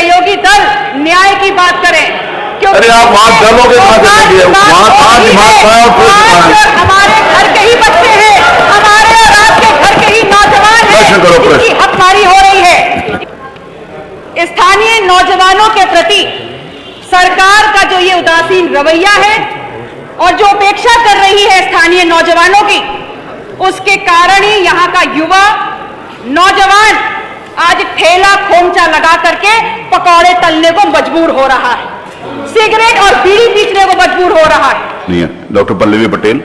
सहयोगी दल न्याय की बात करें। अरे आप वहां दलोगे हमारे घर के ही बच्चे हैं, हमारे और आपके घर के ही नौजवान हैं, इसकी हकमारी हो रही है। स्थानीय नौजवानों के प्रति सरकार का जो ये उदासीन रवैया है और जो उपेक्षा कर रही है स्थानीय नौजवानों की, उसके कारण ही यहाँ का युवा नौजवान आज ठेला खोमचा लगा करके पकौड़े तलने को मजबूर हो रहा है, सिगरेट और बीड़ी पीसने को मजबूर हो रहा है। डॉक्टर पल्लवी पटेल।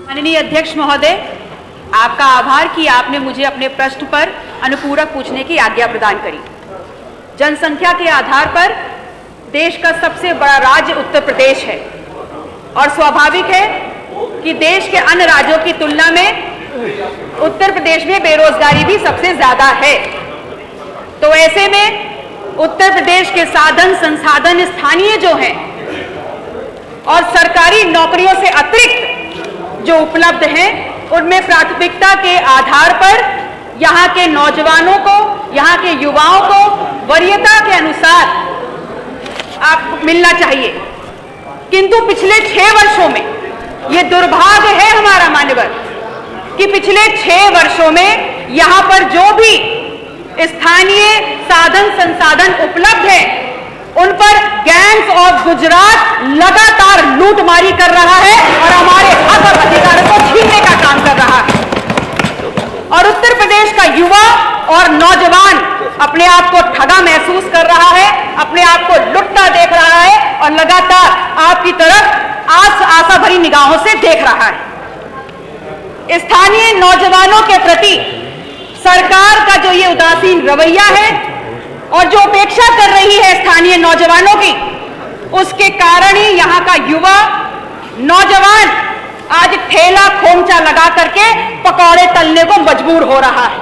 माननीय अध्यक्ष महोदय, आपका आभार कि आपने मुझे अपने प्रश्न पर अनुपूरक पूछने की आज्ञा प्रदान करी। जनसंख्या के आधार पर देश का सबसे बड़ा राज्य उत्तर प्रदेश है और स्वाभाविक है कि देश के अन्य राज्यों की तुलना में उत्तर प्रदेश में बेरोजगारी भी सबसे ज्यादा है। तो ऐसे में उत्तर प्रदेश के साधन संसाधन स्थानीय जो हैं और सरकारी नौकरियों से अतिरिक्त जो उपलब्ध हैं, उनमें प्राथमिकता के आधार पर यहाँ के नौजवानों को, यहाँ के युवाओं को वरीयता के अनुसार आप मिलना चाहिए। किंतु पिछले 6 वर्षों में ये दुर्भाग्य है हमारा मान्यवर कि पिछले 6 वर्षों में यहाँ पर जो भी स्थानीय साधन संसाधन उपलब्ध है, उन पर गैंग्स ऑफ गुजरात लगातार लूटमारी कर रहा है और हमारे हक और अधिकारों को छीनने का काम कर रहा है। और उत्तर प्रदेश का युवा और नौजवान अपने आप को ठगा महसूस कर रहा है, अपने आप को लुटता देख रहा है और लगातार आपकी तरफ आशा भरी निगाहों से देख रहा है। स्थानीय नौजवानों के प्रति सरकार का जो ये उदासीन रवैया है और जो उपेक्षा कर रही है स्थानीय नौजवानों की, उसके कारण ही यहाँ का युवा नौजवान आज ठेला खोमचा लगा करके पकौड़े तलने को मजबूर हो रहा है,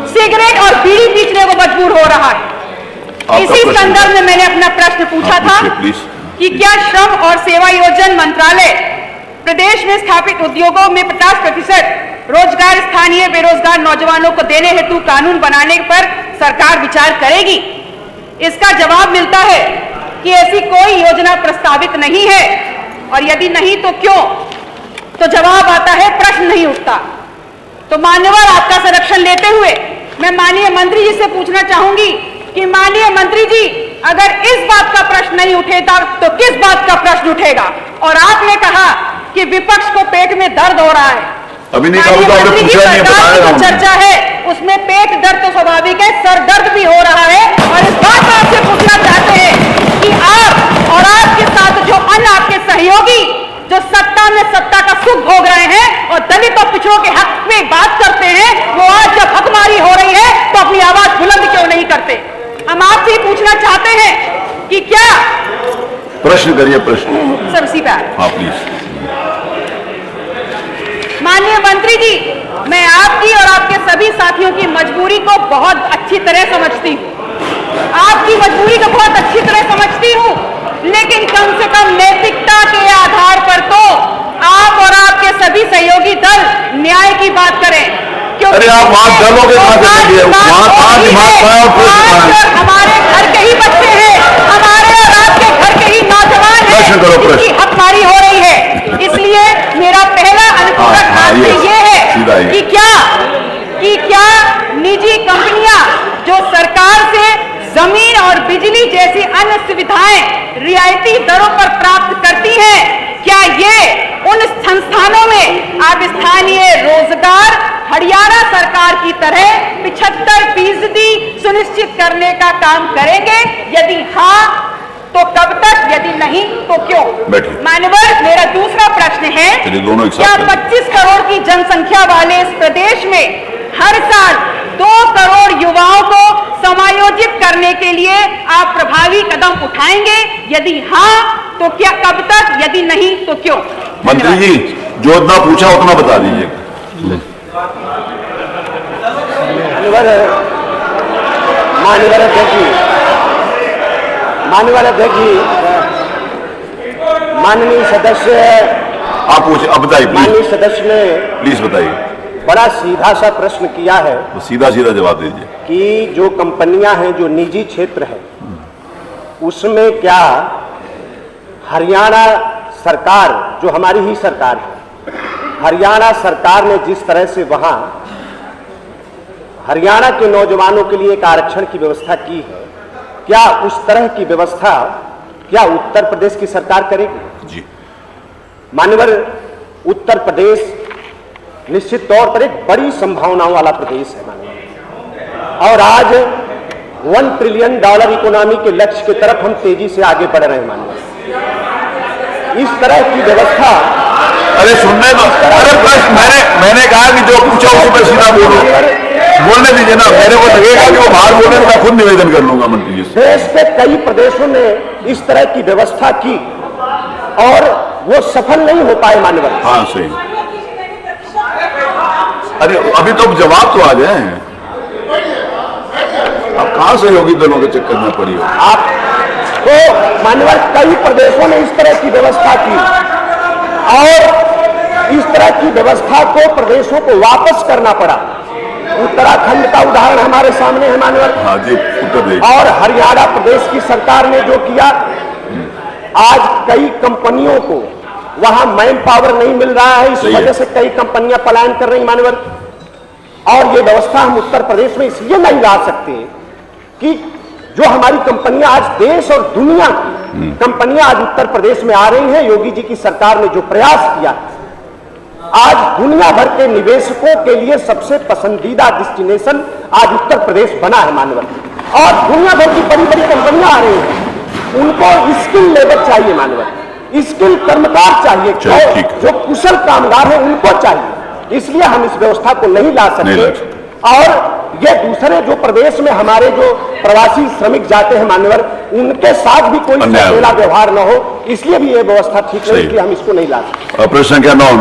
सिगरेट और बीड़ी पीसने को मजबूर हो रहा है। इसी संदर्भ में मैंने अपना प्रश्न पूछा था कि क्या श्रम और सेवायोजन मंत्रालय प्रदेश में स्थापित उद्योगों में 50% रोजगार स्थानीय बेरोजगार नौजवानों को देने हेतु कानून बनाने पर सरकार विचार करेगी? इसका जवाब मिलता है कि ऐसी कोई योजना प्रस्तावित नहीं है, और यदि नहीं तो क्यों? तो जवाब आता है प्रश्न नहीं उठता। तो मान्यवर, आपका संरक्षण लेते हुए मैं माननीय मंत्री जी से पूछना चाहूंगी कि माननीय मंत्री जी, अगर इस बात का प्रश्न नहीं उठेगा तो किस बात का प्रश्न उठेगा? और आपने कहा कि विपक्ष को पेट में दर्द हो रहा है। अभी नहीं कहा, तो आपने पूछा नहीं, बताया जो चर्चा है उसमें पेट दर्द तो स्वाभाविक है, सर दर्द भी हो रहा है। और इस बात को आपसे पूछना चाहते हैं कि आप और आपके साथ जो अन्य आपके सहयोगी जो सत्ता में सत्ता का सुख भोग रहे हैं और दलित और पिछड़ों के हक में बात करते हैं, वो आज जब हकमारी हो रही है तो अपनी आवाज बुलंद क्यों नहीं करते? हम आपसे पूछना चाहते हैं कि क्या प्रश्न करिए। प्रश्न सर उसी पर। हाँ प्लीज। माननीय मंत्री जी, मैं आपकी और आपके सभी साथियों की मजबूरी को बहुत अच्छी तरह समझती हूँ, आपकी मजबूरी को बहुत अच्छी तरह समझती हूँ, लेकिन कम से कम नैतिकता के आधार पर तो आप और आपके सभी सहयोगी दल न्याय की बात करें। अरे आप वहां दलोगे हमारे घर के ही बच्चे हैं, हमारे और आपके घर के ही नौजवान हैं, इसकी हकमारी हो रही है। इसलिए मेरा पहला अनुपूरक आपसे ये है कि क्या निजी कंपनियां जो सरकार से जमीन और बिजली जैसी अन्य सुविधाएं रियायती दरों पर प्राप्त करती हैं, क्या ये उन संस्थानों में आप स्थानीय रोजगार हरियाणा सरकार की तरह 75% सुनिश्चित करने का काम करेंगे? यदि हाँ तो कब तक, यदि नहीं तो क्यों? मान्यवर, मेरा दूसरा प्रश्न है, क्या 25 करोड़ की जनसंख्या वाले इस प्रदेश में हर साल 2 करोड़ युवाओं को समायोजित करने के लिए आप प्रभावी कदम उठाएंगे? यदि हाँ तो क्या, कब तक, यदि नहीं तो क्यों? मंत्री जी, जो उतना पूछा उतना बता दीजिए। माननीय माननीय सदस्य, आप पूछे, अब बताइए माननीय सदस्य ने प्लीज बताइए। बड़ा सीधा सा प्रश्न किया है वो सीधा सीधा जवाब दीजिए। कि जो कंपनियां हैं जो निजी क्षेत्र है उसमें क्या हरियाणा सरकार, जो हमारी ही सरकार है, हरियाणा सरकार ने जिस तरह से वहां हरियाणा के नौजवानों के लिए एक आरक्षण की व्यवस्था की है, क्या उस तरह की व्यवस्था क्या उत्तर प्रदेश की सरकार करेगी? जी मान्यवर, उत्तर प्रदेश निश्चित तौर पर एक बड़ी संभावनाओं वाला प्रदेश है मान्यवर, और आज $1 ट्रिलियन इकोनॉमी के लक्ष्य की तरफ हम तेजी से आगे बढ़ रहे हैं मान्यवर। इस तरह की व्यवस्था, अरे सुनने दो, अरे प्रश्न मैंने कहा कि जो पूछा उसे मैं सीधा बोलने दीजिए ना। मेरे को लगेगा कि वो बाहर बोले तो मैं खुद निवेदन कर लूंगा मंत्री जी से। देश के कई प्रदेशों में इस तरह की व्यवस्था की और वो सफल नहीं हो पाए मान्यवर। हाँ सही। अरे अभी तो जवाब तो आ जाए। अब कहां सहयोगी दलों के चक्कर में पड़ी हो आप तो मान्यवर, कई प्रदेशों ने इस तरह की व्यवस्था की और इस तरह की व्यवस्था को प्रदेशों को वापस करना पड़ा। उत्तराखंड का उदाहरण हमारे सामने है मान्यवर। हाँ जी, उत्तर प्रदेश और हरियाणा प्रदेश की सरकार ने जो किया, आज कई कंपनियों को वहां मैन पावर नहीं मिल रहा है, इस वजह से कई कंपनियां पलायन कर रही मान्यवर। और ये व्यवस्था हम उत्तर प्रदेश में इसलिए नहीं ला सकते कि जो हमारी कंपनियां आज देश और दुनिया की कंपनियां आज उत्तर प्रदेश में आ रही हैं, योगी जी की सरकार ने जो प्रयास किया, आज दुनिया भर के निवेशकों के लिए सबसे पसंदीदा डेस्टिनेशन आज उत्तर प्रदेश बना है मान्यवर। और दुनिया भर की बड़ी बड़ी कंपनियां आ रही हैं, उनको स्किल लेबर चाहिए मान्यवर, स्किल कर्मकार चाहिए, जो कुशल कामगार हैं उनको चाहिए। इसलिए हम इस व्यवस्था को नहीं ला सकते। और ये दूसरे जो प्रदेश में हमारे जो प्रवासी श्रमिक जाते हैं मान्यवर, उनके साथ भी कोई मेला व्यवहार न हो, इसलिए भी ये व्यवस्था ठीक नहीं, इसलिए हम इसको नहीं ला सकते। प्रश्न क्या 9